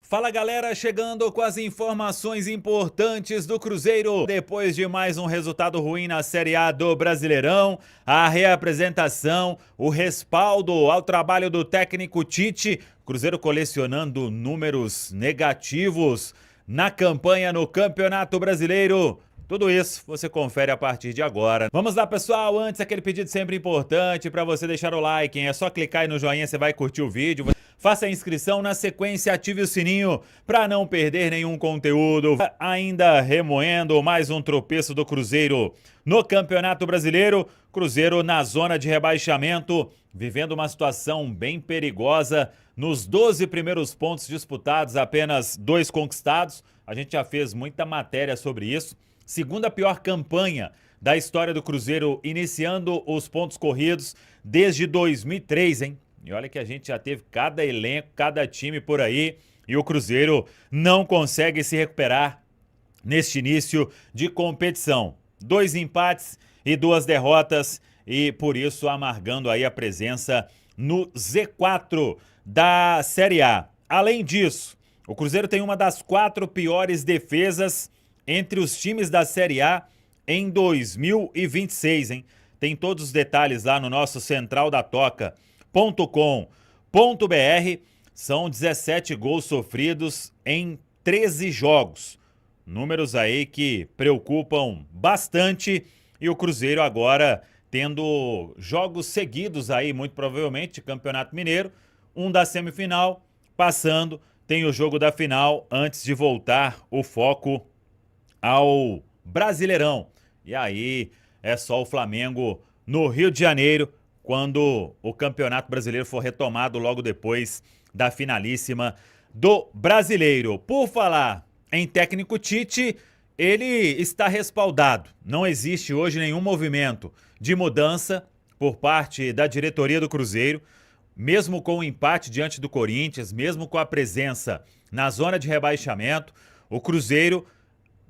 Fala galera, chegando com as informações importantes do Cruzeiro. Depois de mais um resultado ruim na Série A do Brasileirão, a reapresentação, o respaldo ao trabalho do técnico Tite, Cruzeiro colecionando números negativos na campanha no Campeonato Brasileiro. Tudo isso você confere a partir de agora. Vamos lá, pessoal, antes aquele pedido sempre importante para você deixar o like, hein? É só clicar aí no joinha, você vai curtir o vídeo. Faça a inscrição, na sequência ative o sininho para não perder nenhum conteúdo. Ainda remoendo mais um tropeço do Cruzeiro no Campeonato Brasileiro. Cruzeiro na zona de rebaixamento, vivendo uma situação bem perigosa. Nos 12 primeiros pontos disputados, apenas 2 conquistados. A gente já fez muita matéria sobre isso. Segunda pior campanha da história do Cruzeiro, iniciando os pontos corridos desde 2003, hein? E olha que a gente já teve cada elenco, cada time por aí, e o Cruzeiro não consegue se recuperar neste início de competição. 2 empates e 2 derrotas, e por isso amargando aí a presença no Z4 da Série A. Além disso, o Cruzeiro tem uma das 4 piores defesas entre os times da Série A em 2026, hein? Tem todos os detalhes lá no nosso centraldatoca.com.br. São 17 gols sofridos em 13 jogos. Números aí que preocupam bastante, e o Cruzeiro agora tendo jogos seguidos aí, muito provavelmente, Campeonato Mineiro, um da semifinal, passando, tem o jogo da final antes de voltar o foco ao Brasileirão. E aí é só o Flamengo no Rio de Janeiro, quando o Campeonato Brasileiro for retomado logo depois da finalíssima do Brasileiro. Por falar em técnico Tite, ele está respaldado. Não existe hoje nenhum movimento de mudança por parte da diretoria do Cruzeiro, mesmo com o empate diante do Corinthians, mesmo com a presença na zona de rebaixamento, o Cruzeiro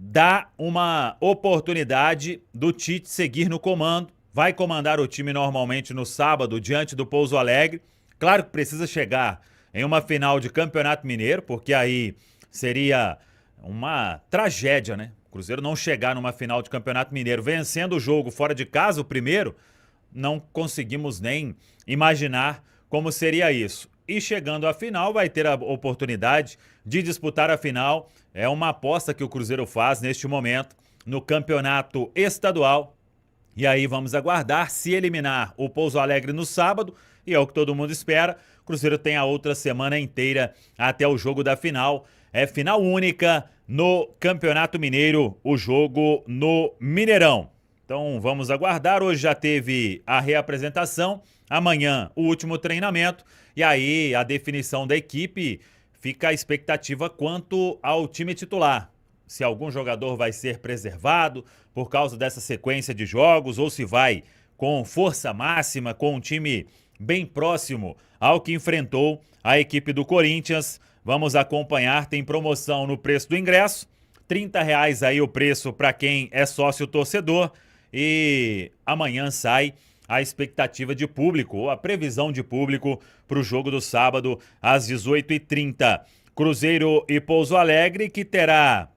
dá uma oportunidade do Tite seguir no comando. Vai comandar o time normalmente no sábado diante do Pouso Alegre. Claro que precisa chegar em uma final de Campeonato Mineiro, porque aí seria uma tragédia, né? O Cruzeiro não chegar numa final de Campeonato Mineiro vencendo o jogo fora de casa, o primeiro, não conseguimos nem imaginar como seria isso. E chegando à final, vai ter a oportunidade de disputar a final. É uma aposta que o Cruzeiro faz neste momento no campeonato estadual. E aí vamos aguardar, se eliminar o Pouso Alegre no sábado, e é o que todo mundo espera, o Cruzeiro tem a outra semana inteira até o jogo da final. É final única no Campeonato Mineiro, o jogo no Mineirão. Então vamos aguardar, hoje já teve a reapresentação, amanhã o último treinamento, e aí a definição da equipe, fica a expectativa quanto ao time titular. Se algum jogador vai ser preservado por causa dessa sequência de jogos, ou se vai com força máxima, com um time bem próximo ao que enfrentou a equipe do Corinthians. Vamos acompanhar, tem promoção no preço do ingresso, R$30 aí o preço para quem é sócio torcedor, e amanhã sai a expectativa de público, ou a previsão de público para o jogo do sábado às 18h30. Cruzeiro e Pouso Alegre, que terá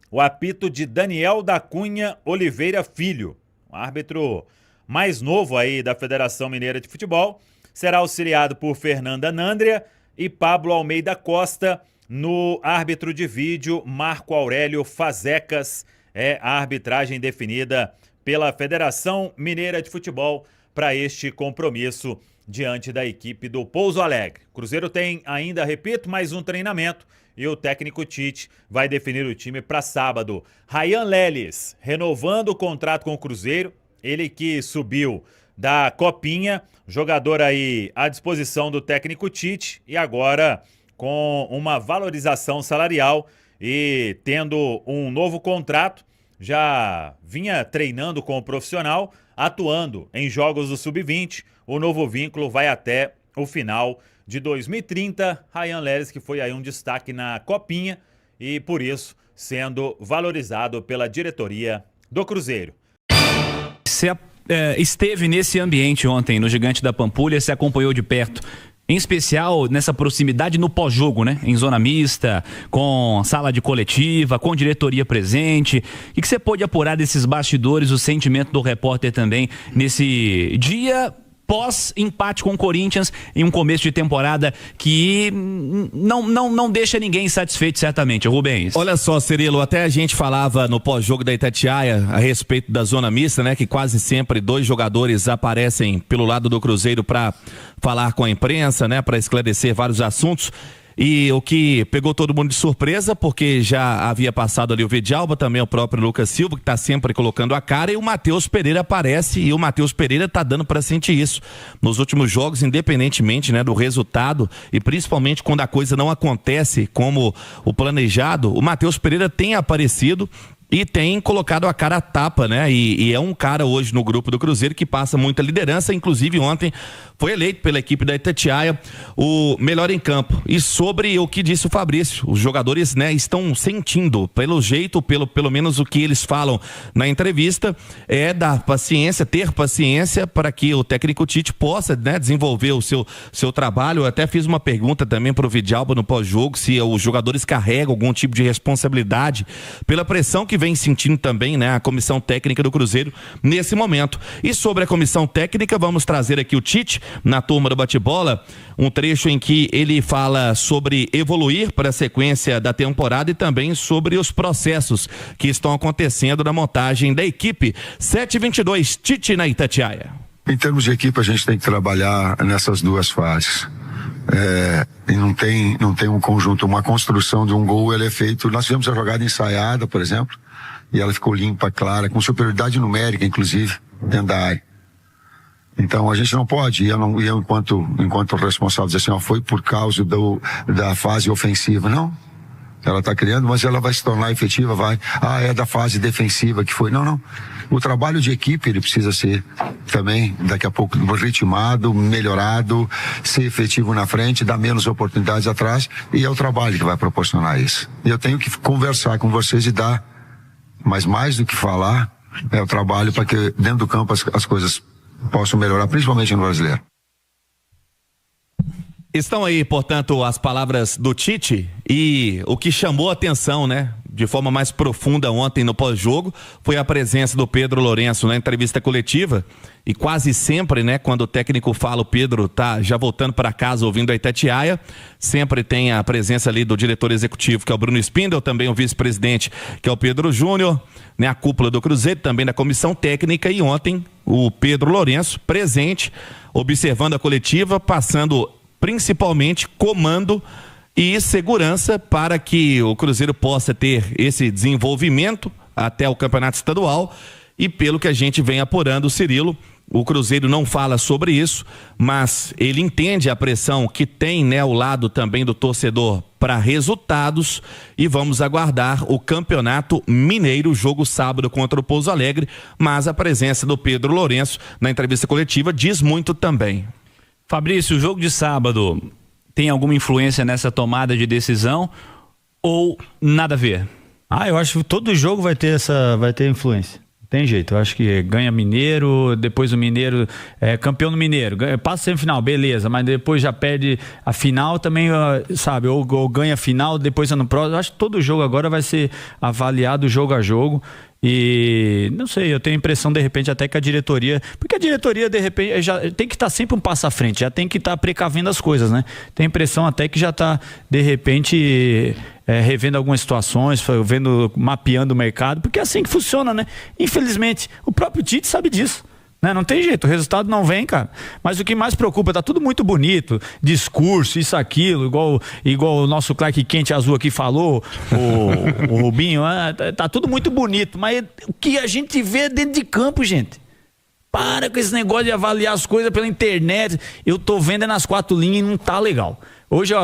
o apito de Daniel da Cunha Oliveira Filho, um árbitro mais novo aí da Federação Mineira de Futebol, será auxiliado por Fernanda Nandria e Pablo Almeida Costa. No árbitro de vídeo, Marco Aurélio Fazecas. É a arbitragem definida pela Federação Mineira de Futebol para este compromisso diante da equipe do Pouso Alegre. Cruzeiro tem ainda, repito, mais um treinamento, e o técnico Tite vai definir o time para sábado. Ryan Leles renovando o contrato com o Cruzeiro, ele que subiu da Copinha, jogador aí à disposição do técnico Tite, e agora com uma valorização salarial e tendo um novo contrato. Já vinha treinando com o profissional, atuando em jogos do Sub-20. O novo vínculo vai até o final de 2030. Ryan Leles, que foi aí um destaque na Copinha e por isso sendo valorizado pela diretoria do Cruzeiro. Você esteve nesse ambiente ontem no Gigante da Pampulha, se acompanhou de perto. Em especial nessa proximidade no pós-jogo, né? Em zona mista, com sala de coletiva, com diretoria presente. O que você pôde apurar desses bastidores, o sentimento do repórter também nesse dia pós-empate com o Corinthians em um começo de temporada que não deixa ninguém satisfeito, certamente, Rubens. Olha só, Cirilo, até a gente falava no pós-jogo da Itatiaia a respeito da zona mista, né? Que quase sempre 2 jogadores aparecem pelo lado do Cruzeiro para falar com a imprensa, né? Para esclarecer vários assuntos. E o que pegou todo mundo de surpresa, porque já havia passado ali o Vidjalba, também o próprio Lucas Silva, que está sempre colocando a cara, e o Matheus Pereira aparece, e o Matheus Pereira está dando para sentir isso. Nos últimos jogos, independentemente, né, do resultado, e principalmente quando a coisa não acontece como o planejado, o Matheus Pereira tem aparecido e tem colocado a cara a tapa, né? E é um cara hoje no grupo do Cruzeiro que passa muita liderança. Inclusive ontem foi eleito pela equipe da Itatiaia o melhor em campo. E sobre o que disse o Fabrício, os jogadores, né, estão sentindo, pelo jeito, pelo menos o que eles falam na entrevista, é dar paciência, ter paciência para que o técnico Tite possa, né, desenvolver o seu trabalho. Eu até fiz uma pergunta também para o Vidjalba no pós-jogo, se os jogadores carregam algum tipo de responsabilidade pela pressão que vem sentindo também, né, a comissão técnica do Cruzeiro nesse momento. E sobre a comissão técnica, vamos trazer aqui o Tite na turma do bate-bola, um trecho em que ele fala sobre evoluir para a sequência da temporada e também sobre os processos que estão acontecendo na montagem da equipe. 7h22, Tite na Itatiaia. Em termos de equipe, a gente tem que trabalhar nessas 2 fases. E não tem um conjunto, uma construção de um gol, ele é feito. Nós fizemos a jogada ensaiada, por exemplo, e ela ficou limpa, clara, com superioridade numérica, inclusive, dentro da área. Então a gente não pode, e eu enquanto responsável, dizer assim, ó, foi por causa da fase ofensiva. Não. Ela está criando, mas ela vai se tornar efetiva, vai. É da fase defensiva que foi. Não. O trabalho de equipe, ele precisa ser também, daqui a pouco, ritmado, melhorado, ser efetivo na frente, dar menos oportunidades atrás, e é o trabalho que vai proporcionar isso. E eu tenho que conversar com vocês e dar, mas mais do que falar, é o trabalho para que dentro do campo as coisas possam melhorar, principalmente no brasileiro. Estão aí, portanto, as palavras do Tite, e o que chamou a atenção, né, de forma mais profunda ontem no pós-jogo, foi a presença do Pedro Lourenço na entrevista coletiva. E quase sempre, né, quando o técnico fala, o Pedro tá já voltando para casa ouvindo a Itatiaia, sempre tem a presença ali do diretor executivo, que é o Bruno Spindel, também o vice-presidente, que é o Pedro Júnior, né, a cúpula do Cruzeiro, também da comissão técnica, e ontem o Pedro Lourenço presente, observando a coletiva, passando principalmente comando e segurança para que o Cruzeiro possa ter esse desenvolvimento até o campeonato estadual. E pelo que a gente vem apurando, Cirilo, o Cruzeiro não fala sobre isso, mas ele entende a pressão que tem, né, ao lado também do torcedor para resultados, e vamos aguardar o Campeonato Mineiro, jogo sábado contra o Pouso Alegre, mas a presença do Pedro Lourenço na entrevista coletiva diz muito também. Fabrício, o jogo de sábado tem alguma influência nessa tomada de decisão ou nada a ver? Eu acho que todo jogo vai ter influência. Tem jeito, eu acho que ganha Mineiro, depois o Mineiro é campeão no Mineiro, passa semifinal, beleza, mas depois já perde a final também, sabe, ou ganha a final, depois ano próximo. Eu acho que todo jogo agora vai ser avaliado jogo a jogo. E não sei, eu tenho a impressão de repente até que a diretoria, porque a diretoria de repente já tem que estar sempre um passo à frente, já tem que estar precavendo as coisas, né? Tem a impressão até que já está de repente revendo algumas situações, mapeando o mercado, porque é assim que funciona, né? Infelizmente, o próprio Tite sabe disso. Né? Não tem jeito, o resultado não vem, cara. Mas o que mais preocupa, tá tudo muito bonito, discurso, isso, aquilo, igual o nosso Clark Kent azul aqui falou, o Rubinho, tá tudo muito bonito, mas o que a gente vê é dentro de campo, gente. Para com esse negócio de avaliar as coisas pela internet. Eu tô vendo nas 4 linhas e não tá legal.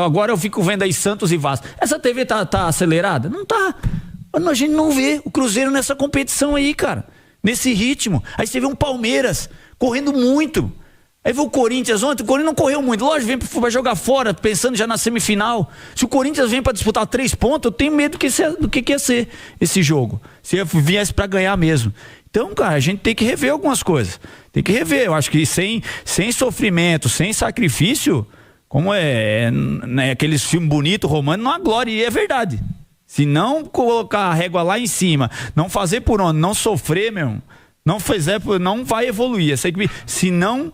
Agora eu fico vendo aí Santos e Vasco. Essa TV tá acelerada? Não tá. A gente não vê o Cruzeiro nessa competição aí, cara. Nesse ritmo. Aí você vê um Palmeiras correndo muito. Aí vê o Corinthians ontem, o Corinthians não correu muito. Lógico, vai jogar fora, pensando já na semifinal. Se o Corinthians vem para disputar 3 pontos, eu tenho medo do que ia ser esse jogo. Se viesse para ganhar mesmo. Então, cara, a gente tem que rever algumas coisas. Tem que rever. Eu acho que sem sofrimento, sem sacrifício, como né, aqueles filmes bonitos, românticos, não há glória, e é verdade. Se não colocar a régua lá em cima, não fazer por onde, não sofrer, meu, não fizer, não vai evoluir. Se não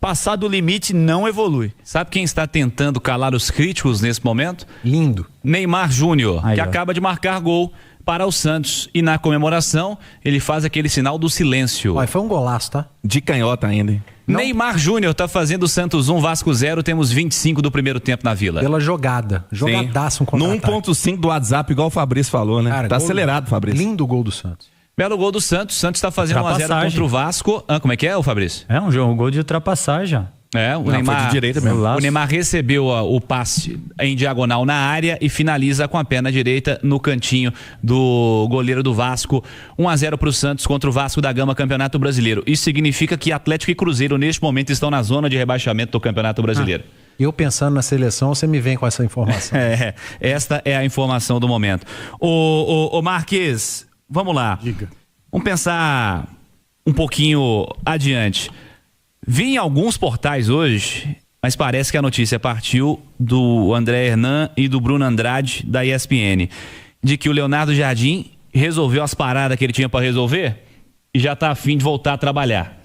passar do limite, não evolui. Sabe quem está tentando calar os críticos nesse momento? Lindo. Neymar Júnior, que acaba de marcar gol para o Santos. E na comemoração, ele faz aquele sinal do silêncio. Olha, foi um golaço, tá? De canhota ainda, hein? Não. Neymar Júnior está fazendo o Santos 1, Vasco 0. Temos 25 do primeiro tempo na Vila. Pela jogada. Jogadaço um contra-ataque. No 1.5 do WhatsApp, igual o Fabrício falou, né? Cara, tá acelerado, Fabrício. Lindo gol do Santos. Belo gol do Santos. Santos está fazendo 1-0 contra o Vasco. Como é que é, Fabrício? É um gol de ultrapassagem. O Neymar, foi de direita mesmo. O Neymar recebeu o passe em diagonal na área e finaliza com a perna direita no cantinho do goleiro do Vasco. 1-0 para o Santos contra o Vasco da Gama, Campeonato Brasileiro. Isso significa que Atlético e Cruzeiro neste momento estão na zona de rebaixamento do Campeonato Brasileiro. Eu pensando na seleção, você me vem com essa informação. Esta é a informação do momento. Ô Marques, vamos lá. Diga. Vamos pensar um pouquinho adiante. Vi em alguns portais hoje, mas parece que a notícia partiu do André Hernan e do Bruno Andrade, da ESPN, de que o Leonardo Jardim resolveu as paradas que ele tinha para resolver e já está a fim de voltar a trabalhar.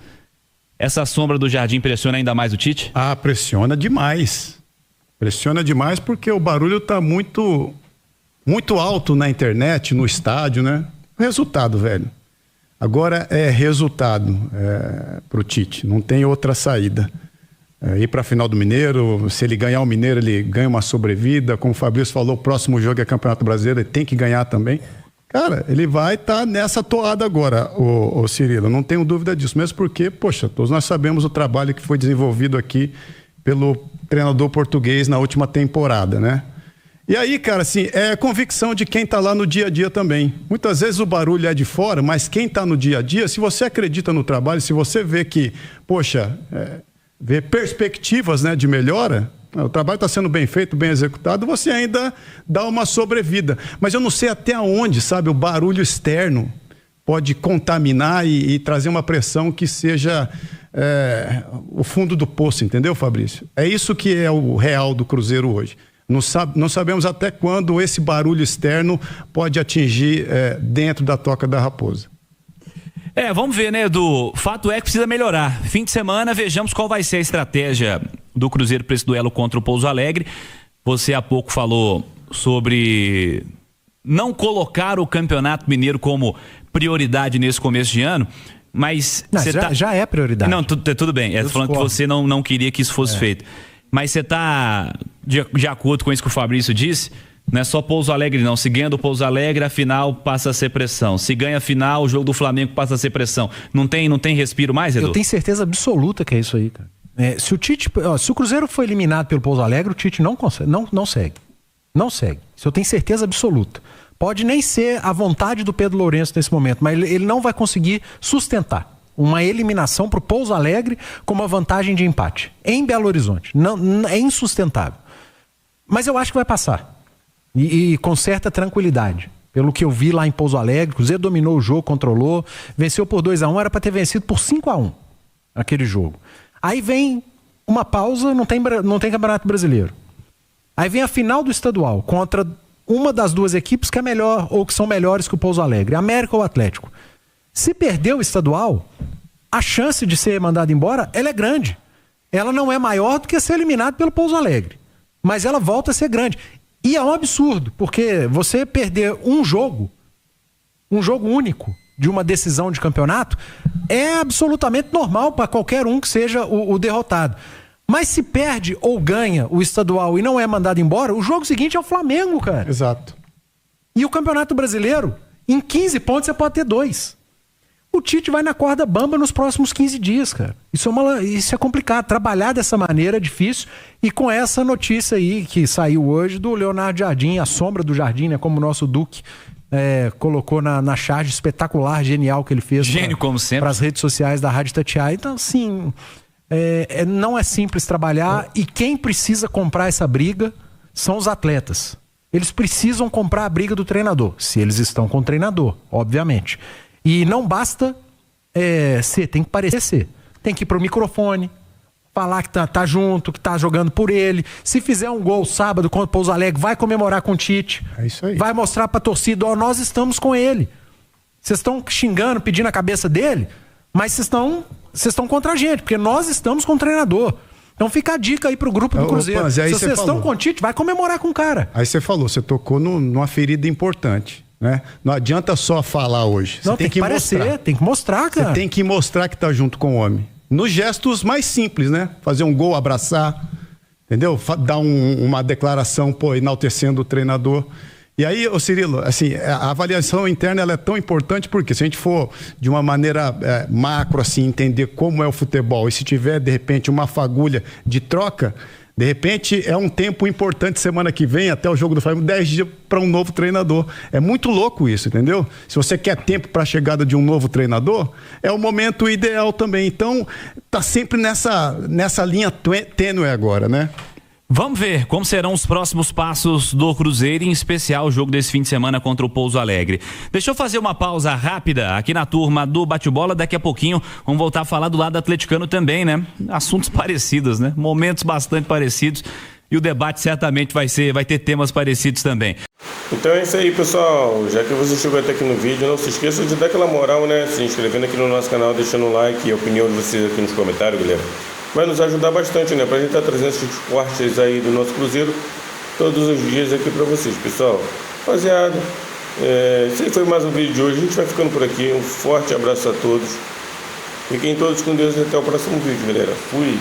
Essa sombra do Jardim pressiona ainda mais o Tite? Pressiona demais. Pressiona demais porque o barulho está muito alto na internet, no estádio, né? Resultado, velho. Agora é resultado pro Tite, não tem outra saída. Ir para a final do Mineiro, se ele ganhar o Mineiro, ele ganha uma sobrevida. Como o Fabrício falou, o próximo jogo é Campeonato Brasileiro, ele tem que ganhar também. Cara, ele vai estar nessa toada agora, o Cirilo, não tenho dúvida disso. Mesmo porque, poxa, todos nós sabemos o trabalho que foi desenvolvido aqui pelo treinador português na última temporada, né? E aí, cara, assim, é convicção de quem tá lá no dia a dia também. Muitas vezes o barulho é de fora, mas quem tá no dia a dia, se você acredita no trabalho, se você vê que, poxa, vê perspectivas, né, de melhora, o trabalho está sendo bem feito, bem executado, você ainda dá uma sobrevida. Mas eu não sei até onde, sabe, o barulho externo pode contaminar e trazer uma pressão que seja o fundo do poço, entendeu, Fabrício? É isso que é o real do Cruzeiro hoje. Não sabemos até quando esse barulho externo pode atingir dentro da Toca da Raposa. Vamos ver, né, Edu? Fato é que precisa melhorar. Fim de semana, vejamos qual vai ser a estratégia do Cruzeiro para esse duelo contra o Pouso Alegre. Você há pouco falou sobre não colocar o Campeonato Mineiro como prioridade nesse começo de ano, mas... Já é prioridade. Não, tudo bem. Falando que você não queria que isso fosse feito. Mas você está de acordo com isso que o Fabrício disse? Não é só Pouso Alegre, não. Se ganha do Pouso Alegre, a final passa a ser pressão. Se ganha a final, o jogo do Flamengo passa a ser pressão. Não tem respiro mais, Edu? Eu tenho certeza absoluta que é isso aí, cara. Se o Cruzeiro foi eliminado pelo Pouso Alegre, o Tite não segue. Não segue. Isso eu tenho certeza absoluta. Pode nem ser a vontade do Pedro Lourenço nesse momento, mas ele não vai conseguir sustentar uma eliminação para o Pouso Alegre com uma vantagem de empate em Belo Horizonte. Não, é insustentável. Mas eu acho que vai passar. E com certa tranquilidade. Pelo que eu vi lá em Pouso Alegre, o Cruzeiro dominou o jogo, controlou, venceu por 2-1, era para ter vencido por 5-1 aquele jogo. Aí vem uma pausa, não tem Campeonato Brasileiro. Aí vem a final do estadual contra uma das duas equipes que é melhor ou que são melhores que o Pouso Alegre, América ou Atlético. Se perder o estadual, a chance de ser mandado embora, ela é grande. Ela não é maior do que ser eliminado pelo Pouso Alegre, mas ela volta a ser grande. E é um absurdo, porque você perder um jogo único de uma decisão de campeonato, é absolutamente normal para qualquer um que seja o derrotado. Mas se perde ou ganha o estadual e não é mandado embora, o jogo seguinte é o Flamengo, cara. Exato. E o Campeonato Brasileiro, em 15 pontos você pode ter 2. O Tite vai na corda bamba nos próximos 15 dias, cara. Isso é complicado. Trabalhar dessa maneira é difícil. E com essa notícia aí que saiu hoje do Leonardo Jardim, a sombra do Jardim, né? Como o nosso Duque colocou na charge espetacular, genial que ele fez. Gênio, como sempre. Para as redes sociais da Rádio Itatiaia. Então, assim, não é simples trabalhar. E quem precisa comprar essa briga são os atletas. Eles precisam comprar a briga do treinador. Se eles estão com o treinador, obviamente. E não basta tem que parecer ser. Tem que ir pro microfone, falar que tá junto, que tá jogando por ele. Se fizer um gol sábado contra o Pouso Alegre, vai comemorar com o Tite. É isso aí. Vai mostrar pra torcida, ó, nós estamos com ele. Vocês estão xingando, pedindo a cabeça dele, mas vocês estão contra a gente, porque nós estamos com o treinador. Então fica a dica aí pro grupo do Cruzeiro. Panzi, se vocês estão com o Tite, vai comemorar com o cara. Aí você tocou numa ferida importante, né? Não adianta só falar hoje. Você tem que mostrar. Tem que mostrar, cara. Você tem que mostrar que tá junto com o homem. Nos gestos mais simples, né? Fazer um gol, abraçar, entendeu? Dar uma declaração, enaltecendo o treinador. E aí, ô Cirilo, assim, a avaliação interna ela é tão importante porque se a gente for de uma maneira macro, assim, entender como é o futebol e se tiver, de repente, uma fagulha de troca, de repente é um tempo importante semana que vem, até o jogo do Flamengo, 10 dias para um novo treinador. É muito louco isso, entendeu? Se você quer tempo para a chegada de um novo treinador, é o momento ideal também. Então, tá sempre nessa linha tênue agora, né? Vamos ver como serão os próximos passos do Cruzeiro, em especial o jogo desse fim de semana contra o Pouso Alegre. Deixa eu fazer uma pausa rápida aqui na turma do Bate-Bola. Daqui a pouquinho vamos voltar a falar do lado atleticano também, né? Assuntos parecidos, né? Momentos bastante parecidos. E o debate certamente vai ter temas parecidos também. Então é isso aí, pessoal. Já que você chegou até aqui no vídeo, não se esqueça de dar aquela moral, né? Se inscrevendo aqui no nosso canal, deixando um like e a opinião de vocês aqui nos comentários, galera. Vai nos ajudar bastante, né? Pra gente estar trazendo esses cortes aí do nosso Cruzeiro todos os dias aqui pra vocês, pessoal. Rapaziada, esse foi mais um vídeo de hoje. A gente vai ficando por aqui. Um forte abraço a todos. Fiquem todos com Deus e até o próximo vídeo, galera. Fui!